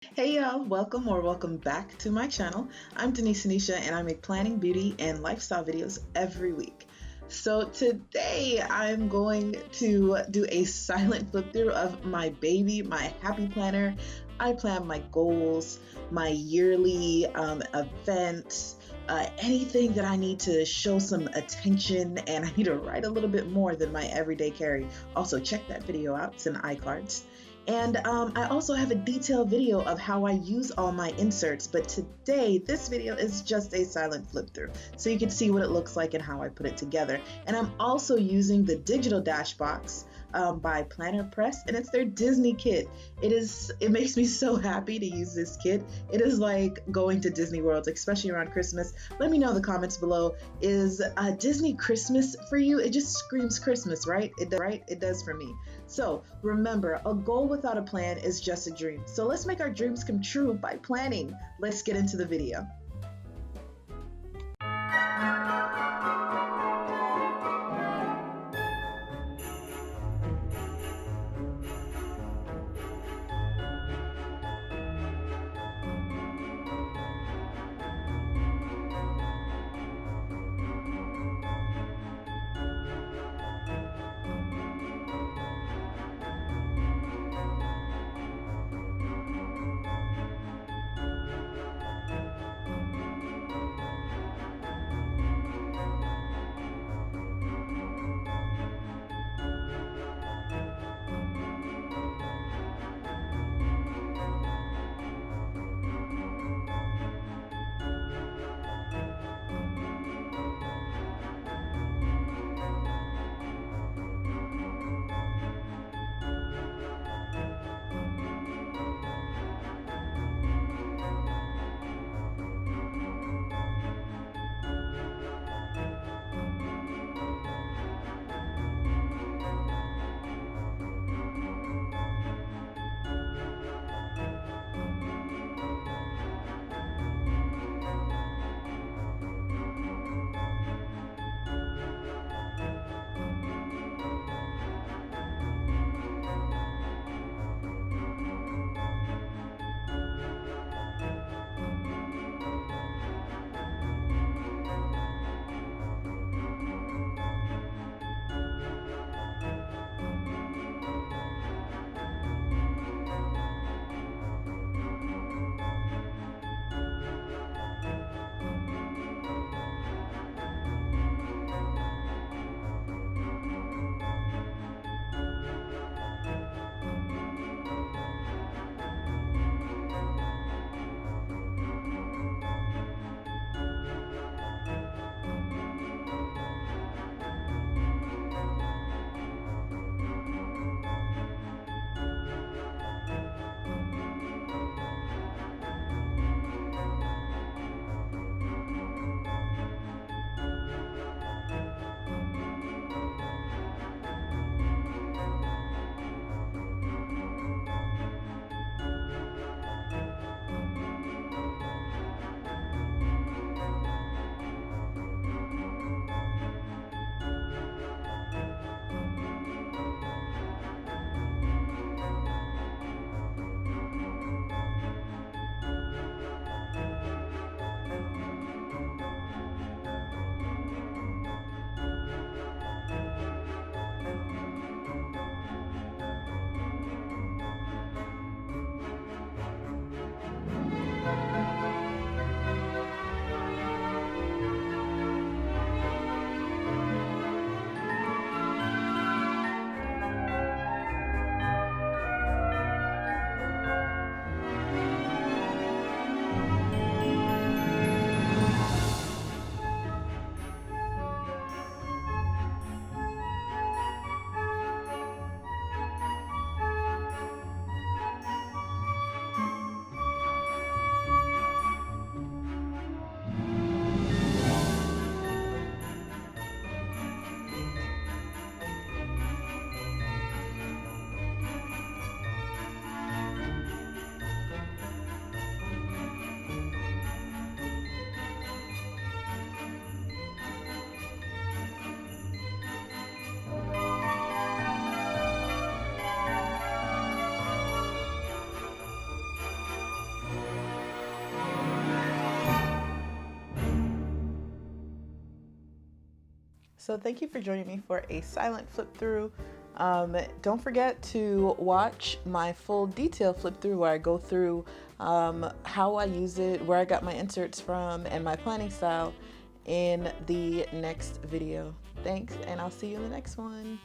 Hey y'all, welcome back to my channel. I'm Denise Tanisha and I make planning, beauty, and lifestyle videos every week. So today I'm going to do a silent flip through of my baby, my happy planner. I plan my goals, my yearly events, anything that I need to show some attention, and I need to write a little bit more than my everyday carry. Also, check that video out, it's in iCards. And I also have a detailed video of how I use all my inserts, but today this video is just a silent flip through, so you can see what it looks like and how I put it together. And I'm also using the digital dash box by Planner Press, and it's their Disney kit. It makes me so happy to use this kit. It is like going to Disney World, especially around Christmas. Let me know in the comments below, is Disney Christmas for you? It just screams Christmas, right? It does for me. So remember, a goal without a plan is just a dream. So let's make our dreams come true by planning. Let's get into the video. So thank you for joining me for a silent flip through. Don't forget to watch my full detail flip through where I go through how I use it, where I got my inserts from, and my planning style in the next video. Thanks, and I'll see you in the next one.